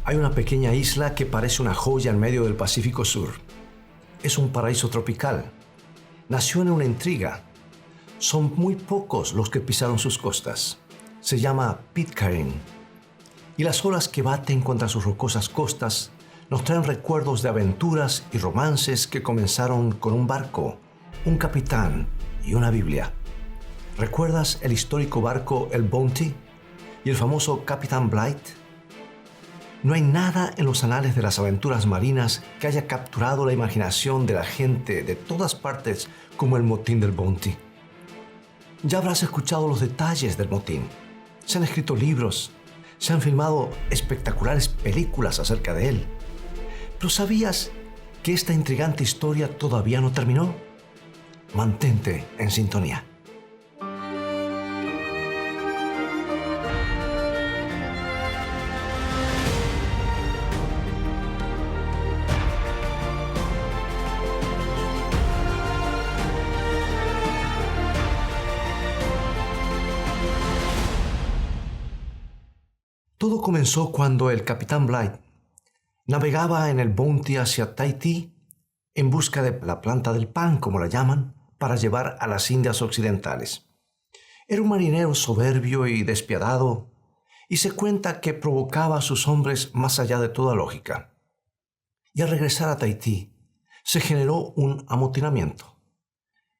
Hay una pequeña isla que parece una joya en medio del Pacífico Sur. Es un paraíso tropical. Nació en una intriga. Son muy pocos los que pisaron sus costas. Se llama Pitcairn. Y las olas que baten contra sus rocosas costas nos traen recuerdos de aventuras y romances que comenzaron con un barco, un capitán y una Biblia. ¿Recuerdas el histórico barco el Bounty y el famoso Capitán Blight? No hay nada en los anales de las aventuras marinas que haya capturado la imaginación de la gente de todas partes como el motín del Bounty. Ya habrás escuchado los detalles del motín. Se han escrito libros, se han filmado espectaculares películas acerca de él. ¿Pero sabías que esta intrigante historia todavía no terminó? Mantente en sintonía. Todo comenzó cuando el capitán Blight navegaba en el Bounty hacia Tahití en busca de la planta del pan, como la llaman, para llevar a las Indias Occidentales. Era un marinero soberbio y despiadado, y se cuenta que provocaba a sus hombres más allá de toda lógica. Y al regresar a Tahití, se generó un amotinamiento.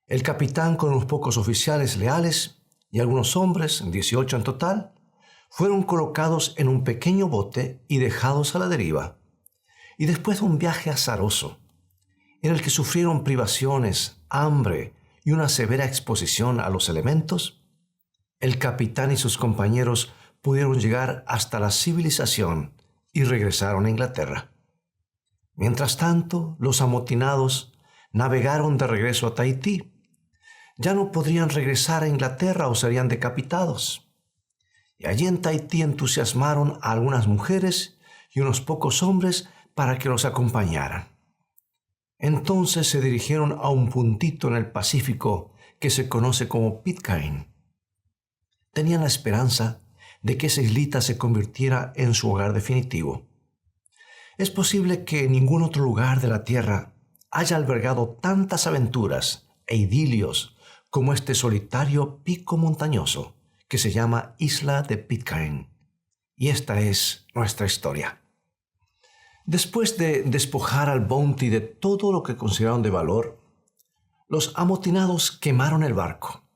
El capitán, con unos pocos oficiales leales y algunos hombres, 18 en total, fueron colocados en un pequeño bote y dejados a la deriva. Y después de un viaje azaroso, en el que sufrieron privaciones, hambre y una severa exposición a los elementos, el capitán y sus compañeros pudieron llegar hasta la civilización y regresaron a Inglaterra. Mientras tanto, los amotinados navegaron de regreso a Tahití. Ya no podrían regresar a Inglaterra o serían decapitados. Y allí en Tahití entusiasmaron a algunas mujeres y unos pocos hombres para que los acompañaran. Entonces se dirigieron a un puntito en el Pacífico que se conoce como Pitcairn. Tenían la esperanza de que esa islita se convirtiera en su hogar definitivo. Es posible que ningún otro lugar de la Tierra haya albergado tantas aventuras e idilios como este solitario pico montañoso que se llama Isla de Pitcairn. Y esta es nuestra historia. Después de despojar al Bounty de todo lo que consideraron de valor, los amotinados quemaron el barco.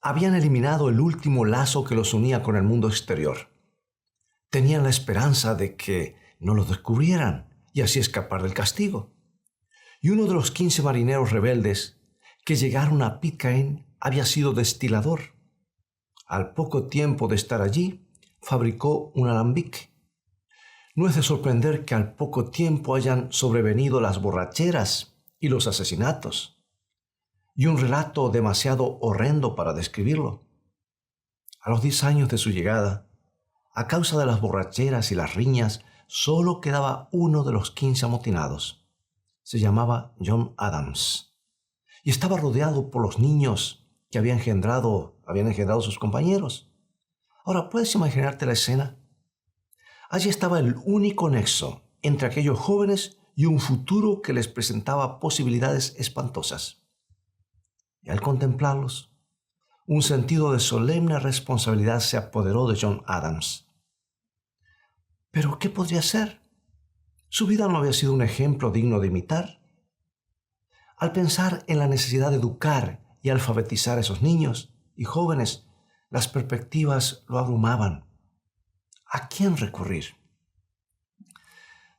Habían eliminado el último lazo que los unía con el mundo exterior. Tenían la esperanza de que no los descubrieran y así escapar del castigo. Y uno de los 15 marineros rebeldes que llegaron a Pitcairn había sido destilador. Al poco tiempo de estar allí, fabricó un alambique. No es de sorprender que al poco tiempo hayan sobrevenido las borracheras y los asesinatos, y un relato demasiado horrendo para describirlo. A los 10 años de su llegada, a causa de las borracheras y las riñas, solo quedaba uno de los 15 amotinados. Se llamaba John Adams, y estaba rodeado por los niños que habían engendrado sus compañeros. Ahora, ¿puedes imaginarte la escena? Allí estaba el único nexo entre aquellos jóvenes y un futuro que les presentaba posibilidades espantosas. Y al contemplarlos, un sentido de solemne responsabilidad se apoderó de John Adams. ¿Pero qué podría hacer? Su vida no había sido un ejemplo digno de imitar. Al pensar en la necesidad de educar y alfabetizar a esos niños y jóvenes, las perspectivas lo abrumaban. ¿A quién recurrir?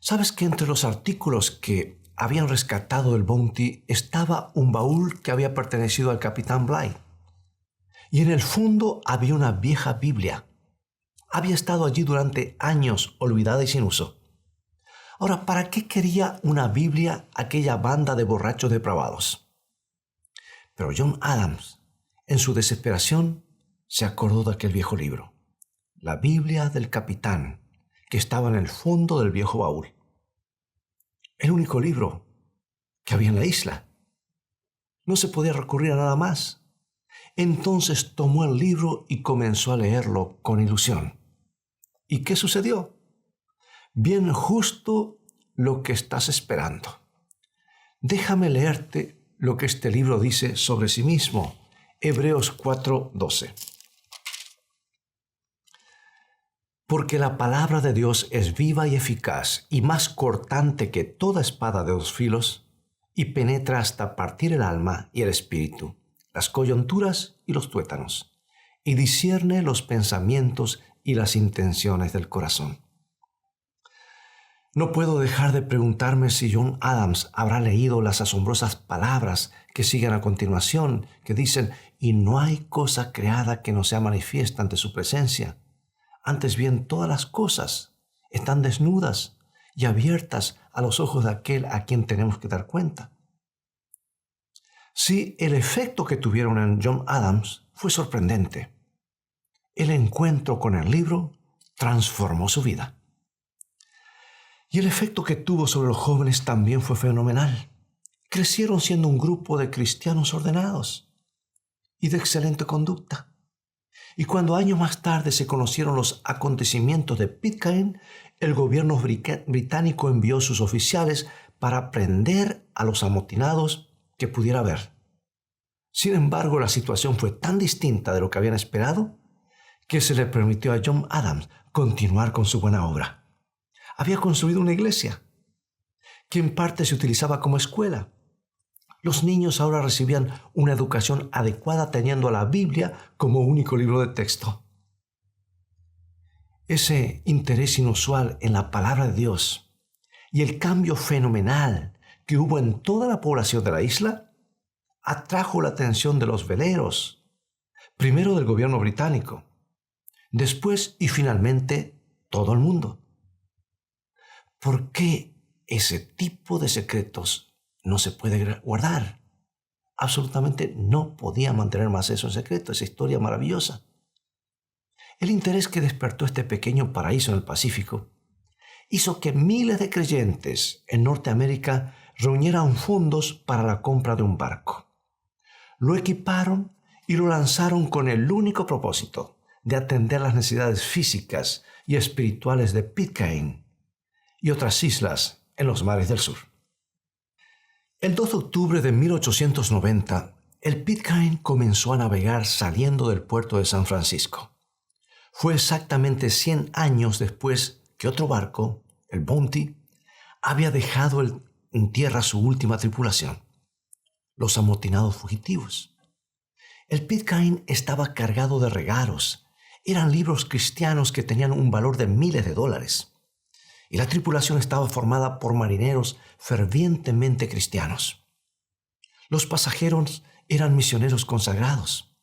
¿Sabes que entre los artículos que habían rescatado del Bounty estaba un baúl que había pertenecido al capitán Blight? Y en el fondo había una vieja Biblia. Había estado allí durante años, olvidada y sin uso. Ahora, ¿para qué quería una Biblia aquella banda de borrachos depravados? Pero John Adams, en su desesperación, se acordó de aquel viejo libro, la Biblia del capitán, que estaba en el fondo del viejo baúl. El único libro que había en la isla. No se podía recurrir a nada más. Entonces tomó el libro y comenzó a leerlo con ilusión. ¿Y qué sucedió? Bien, justo lo que estás esperando. Déjame leerte lo que este libro dice sobre sí mismo. Hebreos 4:12. Porque la palabra de Dios es viva y eficaz y más cortante que toda espada de dos filos y penetra hasta partir el alma y el espíritu, las coyunturas y los tuétanos, y discierne los pensamientos y las intenciones del corazón. No puedo dejar de preguntarme si John Adams habrá leído las asombrosas palabras que siguen a continuación, que dicen: y no hay cosa creada que no sea manifiesta ante su presencia. Antes bien, todas las cosas están desnudas y abiertas a los ojos de aquel a quien tenemos que dar cuenta. Sí, el efecto que tuvieron en John Adams fue sorprendente. El encuentro con el libro transformó su vida. Y el efecto que tuvo sobre los jóvenes también fue fenomenal. Crecieron siendo un grupo de cristianos ordenados y de excelente conducta. Y cuando años más tarde se conocieron los acontecimientos de Pitcairn, el gobierno británico envió sus oficiales para prender a los amotinados que pudiera haber. Sin embargo, la situación fue tan distinta de lo que habían esperado que se le permitió a John Adams continuar con su buena obra. Había construido una iglesia que en parte se utilizaba como escuela. Los niños ahora recibían una educación adecuada teniendo a la Biblia como único libro de texto. Ese interés inusual en la palabra de Dios y el cambio fenomenal que hubo en toda la población de la isla atrajo la atención de los veleros, primero del gobierno británico, después y finalmente todo el mundo. ¿Por qué ese tipo de secretos no se puede guardar? Absolutamente no podía mantener más eso en secreto, esa historia maravillosa. El interés que despertó este pequeño paraíso en el Pacífico hizo que miles de creyentes en Norteamérica reunieran fondos para la compra de un barco. Lo equiparon y lo lanzaron con el único propósito de atender las necesidades físicas y espirituales de Pitcairn y otras islas en los mares del sur. El 2 de octubre de 1890, el Pitcairn comenzó a navegar saliendo del puerto de San Francisco. Fue exactamente 100 años después que otro barco, el Bounty, había dejado en tierra su última tripulación, los amotinados fugitivos. El Pitcairn estaba cargado de regalos. Eran libros cristianos que tenían un valor de miles de dólares. Y la tripulación estaba formada por marineros fervientemente cristianos. Los pasajeros eran misioneros consagrados.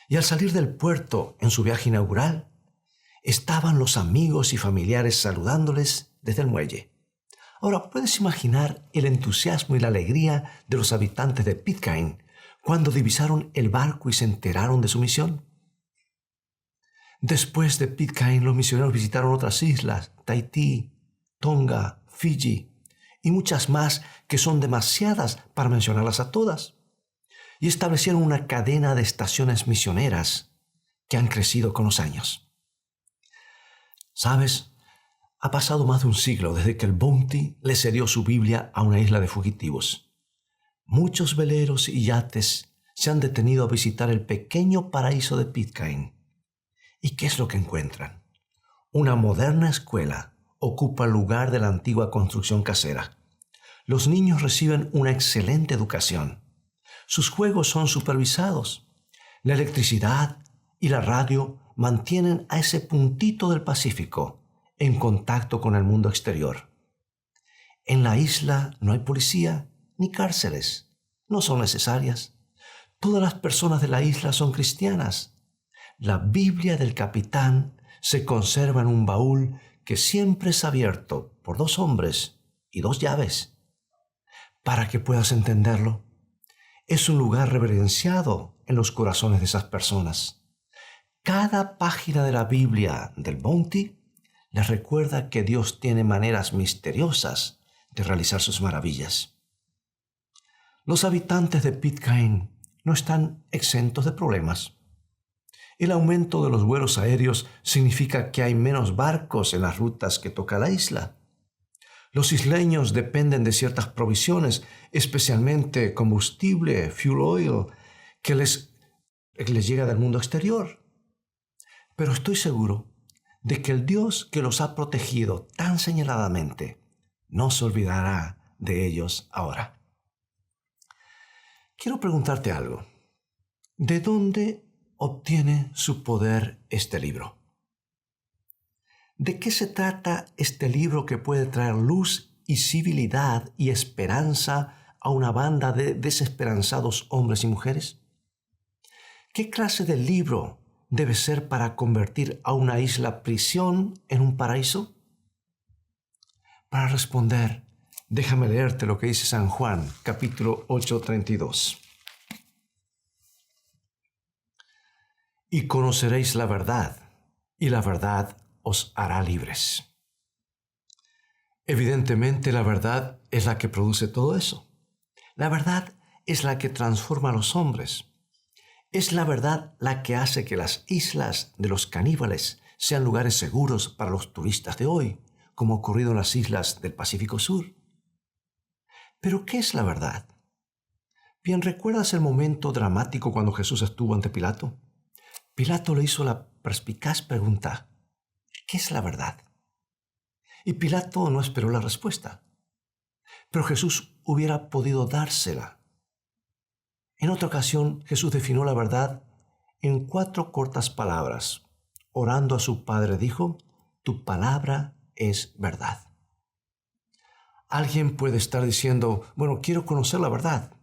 Y al salir del puerto en su viaje inaugural, estaban los amigos y familiares saludándoles desde el muelle. Ahora, ¿puedes imaginar el entusiasmo y la alegría de los habitantes de Pitcairn cuando divisaron el barco y se enteraron de su misión? Después de Pitcairn, los misioneros visitaron otras islas, Tahití, Tonga, Fiji y muchas más que son demasiadas para mencionarlas a todas. Y establecieron una cadena de estaciones misioneras que han crecido con los años. ¿Sabes? Ha pasado más de un siglo desde que el Bounty le cedió su Biblia a una isla de fugitivos. Muchos veleros y yates se han detenido a visitar el pequeño paraíso de Pitcairn. ¿Y qué es lo que encuentran? Una moderna escuela ocupa el lugar de la antigua construcción casera. Los niños reciben una excelente educación. Sus juegos son supervisados. La electricidad y la radio mantienen a ese puntito del Pacífico en contacto con el mundo exterior. En la isla no hay policía ni cárceles. No son necesarias. Todas las personas de la isla son cristianas. La Biblia del capitán se conserva en un baúl que siempre es abierto por 2 hombres y 2 llaves. Para que puedas entenderlo, es un lugar reverenciado en los corazones de esas personas. Cada página de la Biblia del Bounty les recuerda que Dios tiene maneras misteriosas de realizar sus maravillas. Los habitantes de Pitcairn no están exentos de problemas. El aumento de los vuelos aéreos significa que hay menos barcos en las rutas que toca la isla. Los isleños dependen de ciertas provisiones, especialmente combustible, fuel oil, que les llega del mundo exterior. Pero estoy seguro de que el Dios que los ha protegido tan señaladamente no se olvidará de ellos ahora. Quiero preguntarte algo. ¿De dónde obtiene su poder este libro? ¿De qué se trata este libro que puede traer luz y civilidad y esperanza a una banda de desesperanzados hombres y mujeres? ¿Qué clase de libro debe ser para convertir a una isla prisión en un paraíso? Para responder, déjame leerte lo que dice San Juan, capítulo 8:32. Y conoceréis la verdad, y la verdad os hará libres. Evidentemente, la verdad es la que produce todo eso. La verdad es la que transforma a los hombres. Es la verdad la que hace que las islas de los caníbales sean lugares seguros para los turistas de hoy, como ha ocurrido en las islas del Pacífico Sur. ¿Pero qué es la verdad? Bien, ¿recuerdas el momento dramático cuando Jesús estuvo ante Pilato? Pilato le hizo la perspicaz pregunta: ¿qué es la verdad? Y Pilato no esperó la respuesta, pero Jesús hubiera podido dársela. En otra ocasión, Jesús definió la verdad en 4 cortas palabras. Orando a su Padre dijo: tu palabra es verdad. Alguien puede estar diciendo: bueno, quiero conocer la verdad,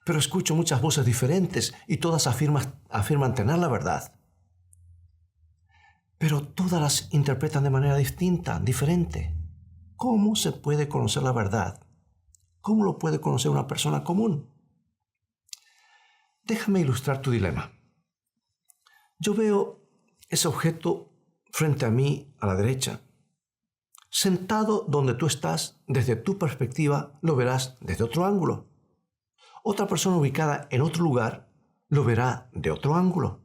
pero escucho muchas voces diferentes y todas afirman tener la verdad. Pero todas las interpretan de manera distinta, diferente. ¿Cómo se puede conocer la verdad? ¿Cómo lo puede conocer una persona común? Déjame ilustrar tu dilema. Yo veo ese objeto frente a mí a la derecha. Sentado donde tú estás, desde tu perspectiva, lo verás desde otro ángulo. Otra persona ubicada en otro lugar lo verá de otro ángulo.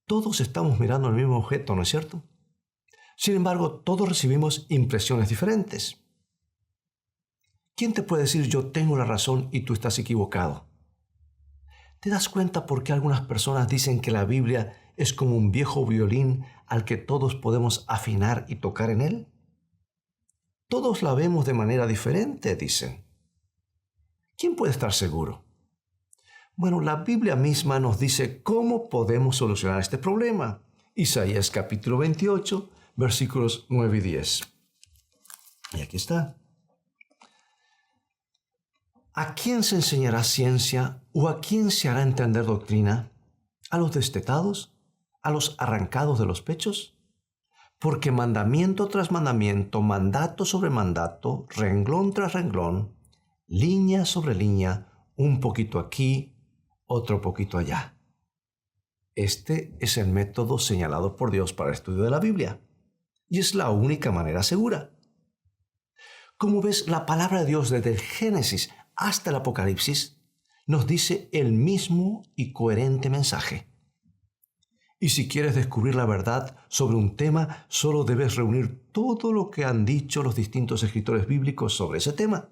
Todos estamos mirando el mismo objeto, ¿no es cierto? Sin embargo, todos recibimos impresiones diferentes. ¿Quién te puede decir yo tengo la razón y tú estás equivocado? ¿Te das cuenta por qué algunas personas dicen que la Biblia es como un viejo violín al que todos podemos afinar y tocar en él? Todos la vemos de manera diferente, dicen. ¿Quién puede estar seguro? Bueno, la Biblia misma nos dice cómo podemos solucionar este problema. Isaías capítulo 28, versículos 9 y 10. Y aquí está. ¿A quién se enseñará ciencia o a quién se hará entender doctrina? ¿A los destetados? ¿A los arrancados de los pechos? Porque mandamiento tras mandamiento, mandato sobre mandato, renglón tras renglón, línea sobre línea, un poquito aquí, otro poquito allá. Este es el método señalado por Dios para el estudio de la Biblia, y es la única manera segura. Como ves, la palabra de Dios desde el Génesis hasta el Apocalipsis nos dice el mismo y coherente mensaje. Y si quieres descubrir la verdad sobre un tema, solo debes reunir todo lo que han dicho los distintos escritores bíblicos sobre ese tema,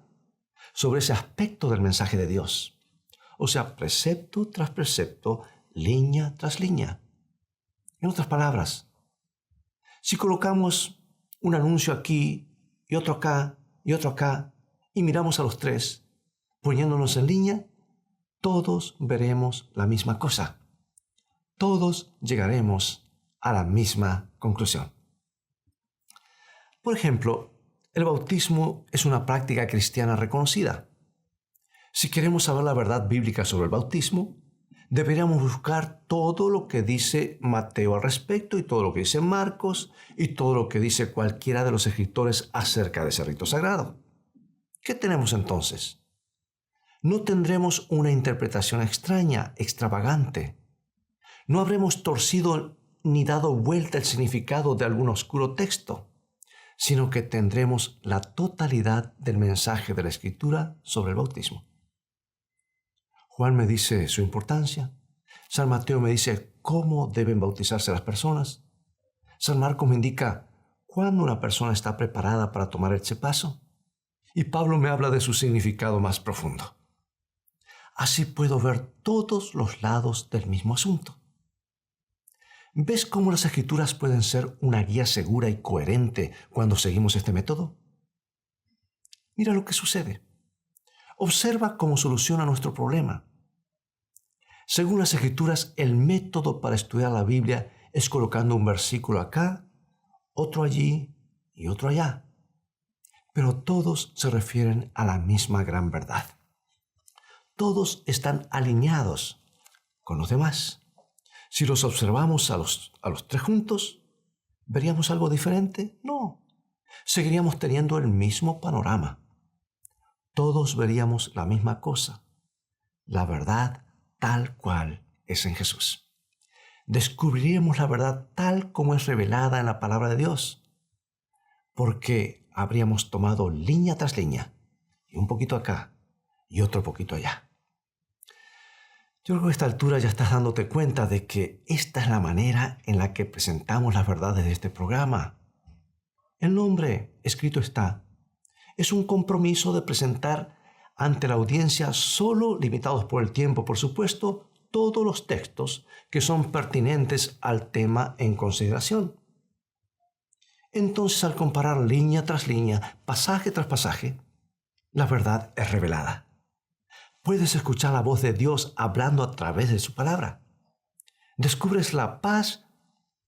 sobre ese aspecto del mensaje de Dios. O sea, precepto tras precepto, línea tras línea. En otras palabras, si colocamos un anuncio aquí y otro acá y otro acá y miramos a los tres, poniéndonos en línea, todos veremos la misma cosa. Todos llegaremos a la misma conclusión. Por ejemplo, el bautismo es una práctica cristiana reconocida. Si queremos saber la verdad bíblica sobre el bautismo, deberíamos buscar todo lo que dice Mateo al respecto y todo lo que dice Marcos y todo lo que dice cualquiera de los escritores acerca de ese rito sagrado. ¿Qué tenemos entonces? No tendremos una interpretación extraña, extravagante. No habremos torcido ni dado vuelta el significado de algún oscuro texto, sino que tendremos la totalidad del mensaje de la Escritura sobre el bautismo. Juan me dice su importancia. San Mateo me dice cómo deben bautizarse las personas. San Marcos me indica cuándo una persona está preparada para tomar ese paso. Y Pablo me habla de su significado más profundo. Así puedo ver todos los lados del mismo asunto. ¿Ves cómo las Escrituras pueden ser una guía segura y coherente cuando seguimos este método? Mira lo que sucede. Observa cómo soluciona nuestro problema. Según las Escrituras, el método para estudiar la Biblia es colocando un versículo acá, otro allí y otro allá. Pero todos se refieren a la misma gran verdad. Todos están alineados con los demás. Si los observamos a los tres juntos, ¿veríamos algo diferente? No. Seguiríamos teniendo el mismo panorama. Todos veríamos la misma cosa, la verdad tal cual es en Jesús. Descubriríamos la verdad tal como es revelada en la palabra de Dios, porque habríamos tomado línea tras línea, y un poquito acá y otro poquito allá. Yo creo que a esta altura ya estás dándote cuenta de que esta es la manera en la que presentamos las verdades de este programa. El nombre, escrito está, es un compromiso de presentar ante la audiencia, solo limitados por el tiempo, por supuesto, todos los textos que son pertinentes al tema en consideración. Entonces, al comparar línea tras línea, pasaje tras pasaje, la verdad es revelada. Puedes escuchar la voz de Dios hablando a través de su palabra. Descubres la paz,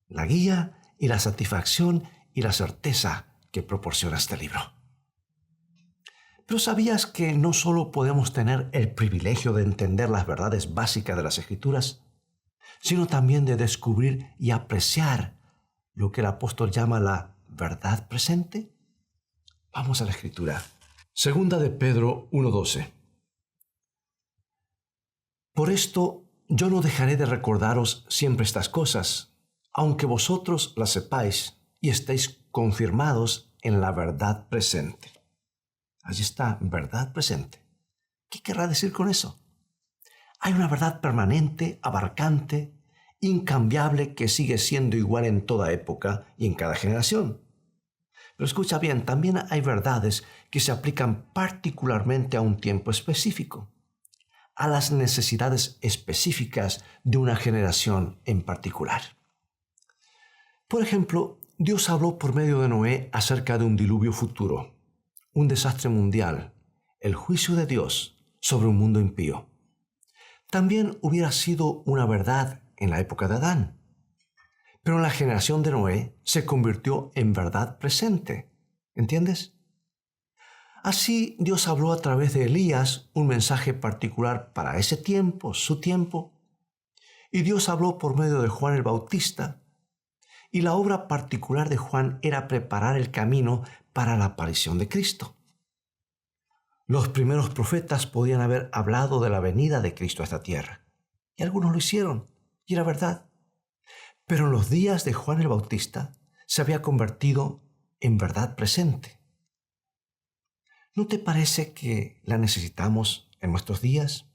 la guía y la satisfacción y la certeza que proporciona este libro. Pero ¿sabías que no solo podemos tener el privilegio de entender las verdades básicas de las Escrituras, sino también de descubrir y apreciar lo que el apóstol llama la verdad presente? Vamos a la Escritura. Segunda de Pedro 1:12. Por esto yo no dejaré de recordaros siempre estas cosas, aunque vosotros las sepáis y estéis confirmados en la verdad presente. Allí está, verdad presente. ¿Qué querrá decir con eso? Hay una verdad permanente, abarcante, incambiable, que sigue siendo igual en toda época y en cada generación. Pero escucha bien, también hay verdades que se aplican particularmente a un tiempo específico, a las necesidades específicas de una generación en particular. Por ejemplo, Dios habló por medio de Noé acerca de un diluvio futuro, un desastre mundial, el juicio de Dios sobre un mundo impío. También hubiera sido una verdad en la época de Adán, pero en la generación de Noé se convirtió en verdad presente. ¿Entiendes? Así Dios habló a través de Elías un mensaje particular para ese tiempo, su tiempo, y Dios habló por medio de Juan el Bautista, y la obra particular de Juan era preparar el camino para la aparición de Cristo. Los primeros profetas podían haber hablado de la venida de Cristo a esta tierra, y algunos lo hicieron, y era verdad. Pero en los días de Juan el Bautista se había convertido en verdad presente. ¿No te parece que la necesitamos en nuestros días?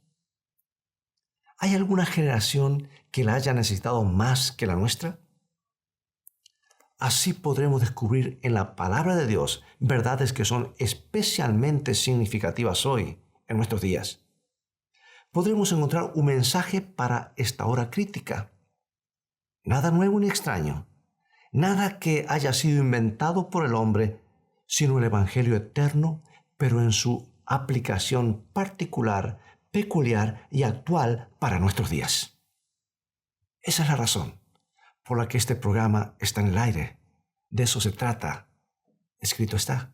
¿Hay alguna generación que la haya necesitado más que la nuestra? Así podremos descubrir en la palabra de Dios verdades que son especialmente significativas hoy, en nuestros días. Podremos encontrar un mensaje para esta hora crítica. Nada nuevo ni extraño, nada que haya sido inventado por el hombre, sino el Evangelio eterno, pero en su aplicación particular, peculiar y actual para nuestros días. Esa es la razón por la que este programa está en el aire. De eso se trata. Escrito está.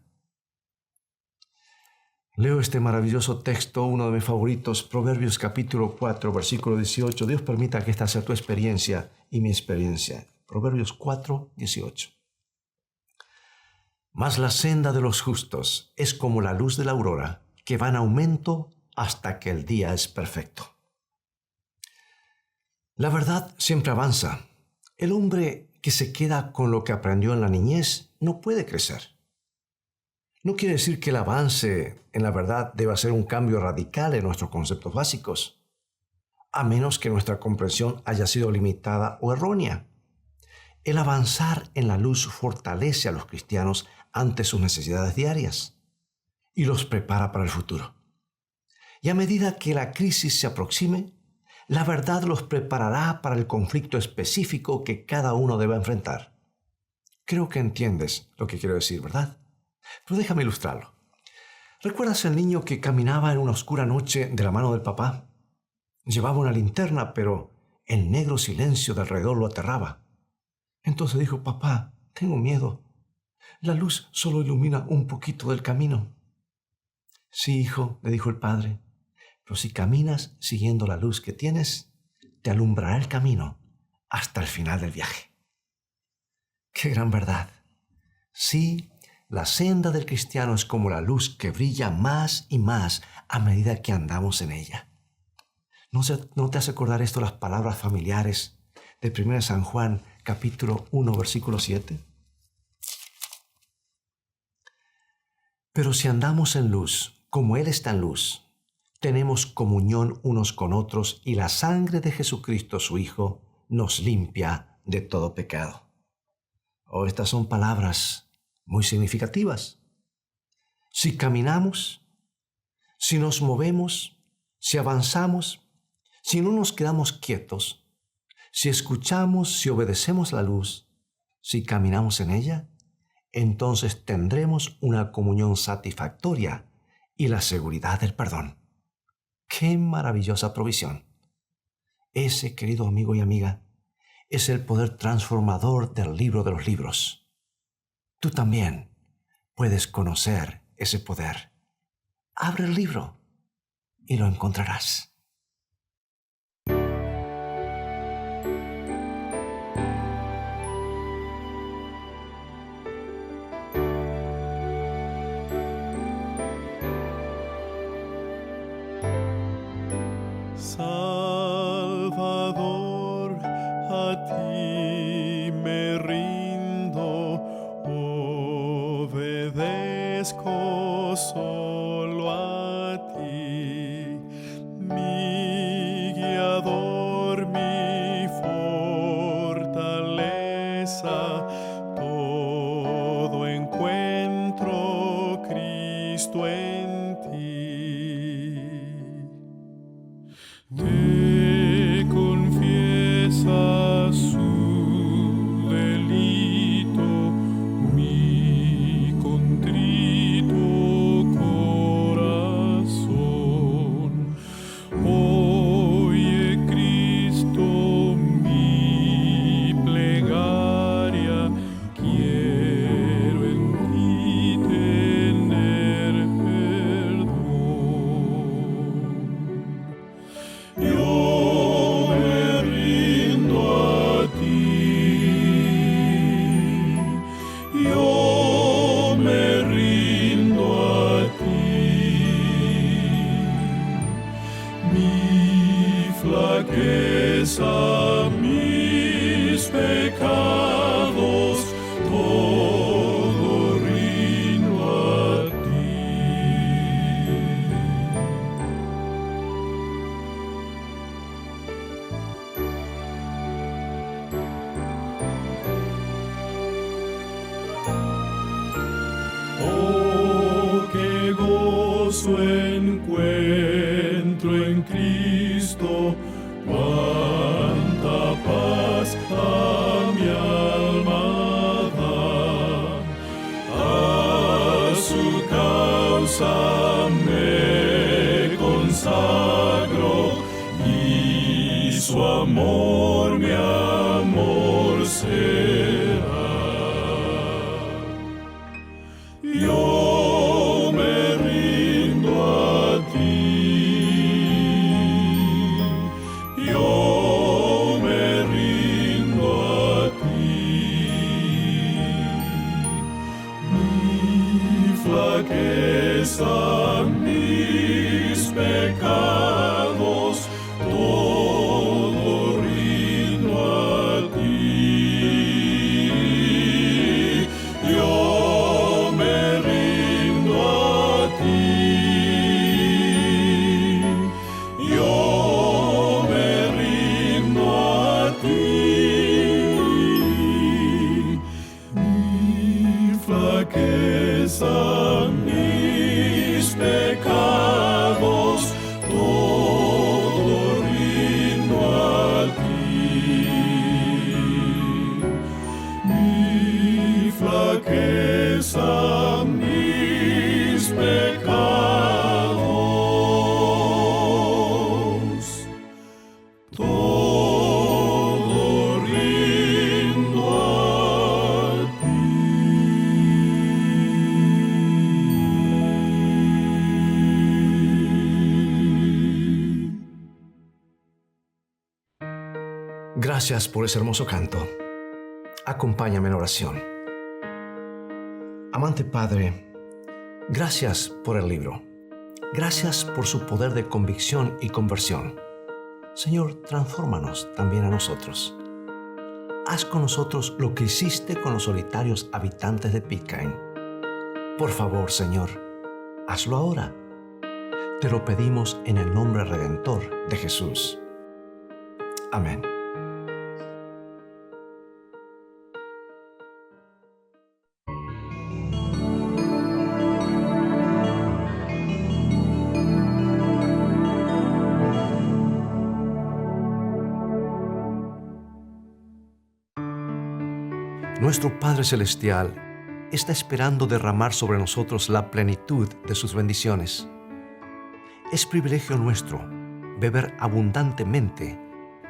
Leo este maravilloso texto, uno de mis favoritos, Proverbios capítulo 4, versículo 18. Dios permita que esta sea tu experiencia y mi experiencia. Proverbios 4, 18. Mas la senda de los justos es como la luz de la aurora, que va en aumento hasta que el día es perfecto. La verdad siempre avanza. El hombre que se queda con lo que aprendió en la niñez no puede crecer. No quiere decir que el avance en la verdad deba ser un cambio radical en nuestros conceptos básicos. a menos que nuestra comprensión haya sido limitada o errónea. El avanzar en la luz fortalece a los cristianos ante sus necesidades diarias y los prepara para el futuro. Y a medida que la crisis se aproxime, la verdad los preparará para el conflicto específico que cada uno debe enfrentar. Creo que entiendes lo que quiero decir, ¿verdad? Pero déjame ilustrarlo. ¿Recuerdas el niño que caminaba en una oscura noche de la mano del papá? Llevaba una linterna, pero el negro silencio de alrededor lo aterraba. Entonces dijo: papá, tengo miedo. La luz solo ilumina un poquito del camino. Sí, hijo, le dijo el padre, pero si caminas siguiendo la luz que tienes, te alumbrará el camino hasta el final del viaje. ¡Qué gran verdad! Sí, la senda del cristiano es como la luz que brilla más y más a medida que andamos en ella. ¿No te hace acordar esto las palabras familiares de 1 San Juan, capítulo 1, versículo 7? Pero si andamos en luz, como Él está en luz, tenemos comunión unos con otros y la sangre de Jesucristo, su Hijo, nos limpia de todo pecado. Oh, estas son palabras muy significativas. Si caminamos, si nos movemos, si avanzamos, si no nos quedamos quietos, si escuchamos, si obedecemos la luz, si caminamos en ella, entonces tendremos una comunión satisfactoria y la seguridad del perdón. ¡Qué maravillosa provisión! Ese, querido amigo y amiga, es el poder transformador del libro de los libros. Tú también puedes conocer ese poder. Abre el libro y lo encontrarás. Salvador, a ti me rindo, obedezco solo a ti, mi guiador, mi fortaleza, todo encuentro Cristo en ti. Te confiesa su delito, mi contrito corazón. Oye, Cristo, mi plegaria, quiero en ti tener perdón. Yo me rindo a ti, yo me rindo a ti, mi flaqueza, mis pecados, todo rindo a ti. Oh, qué gozo encuentro en Cristo, cuánta paz a mi alma da. A su causa me consagro y su amor mi amor será. Yo me rindo a ti, yo me rindo a ti, mi flaqueza, mis pecados, todo rindo a ti. Yo me rindo a ti, yo me flaqueza, mis pecados, todo rindo a ti. Mi flaqueza, mis pecados, todo rindo a Gracias por ese hermoso canto. Acompáñame en oración. Amante Padre, gracias por el libro. Gracias por su poder de convicción y conversión. Señor, transfórmanos también a nosotros. Haz con nosotros lo que hiciste con los solitarios habitantes de Pitcairn. Por favor, Señor, hazlo ahora. Te lo pedimos en el nombre redentor de Jesús. Amén. Nuestro Padre Celestial está esperando derramar sobre nosotros la plenitud de sus bendiciones. Es privilegio nuestro beber abundantemente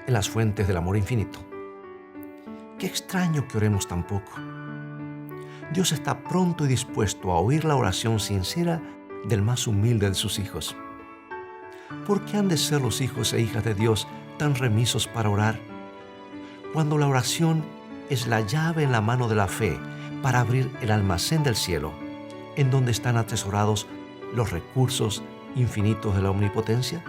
en las fuentes del amor infinito. Qué extraño que oremos tan poco. Dios está pronto y dispuesto a oír la oración sincera del más humilde de sus hijos. ¿Por qué han de ser los hijos e hijas de Dios tan remisos para orar? Cuando la oración es la llave en la mano de la fe para abrir el almacén del cielo, en donde están atesorados los recursos infinitos de la omnipotencia.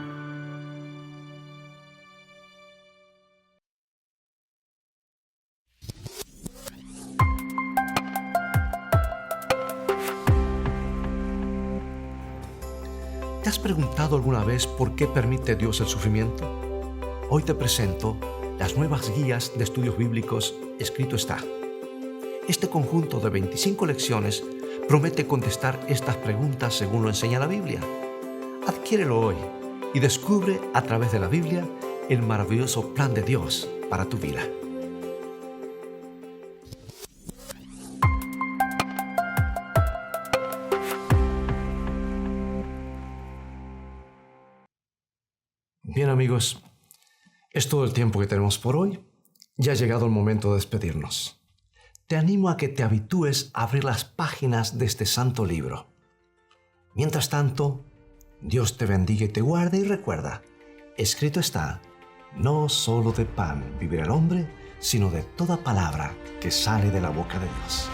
¿Te has preguntado alguna vez por qué permite Dios el sufrimiento? Hoy te presento las nuevas guías de estudios bíblicos Escrito está. Este conjunto de 25 lecciones promete contestar estas preguntas según lo enseña la Biblia. Adquiérelo hoy y descubre a través de la Biblia el maravilloso plan de Dios para tu vida. Bien, amigos, es todo el tiempo que tenemos por hoy. Ya ha llegado el momento de despedirnos. Te animo a que te habitúes a abrir las páginas de este santo libro. Mientras tanto, Dios te bendiga y te guarde, y recuerda, escrito está, no solo de pan vivirá el hombre, sino de toda palabra que sale de la boca de Dios.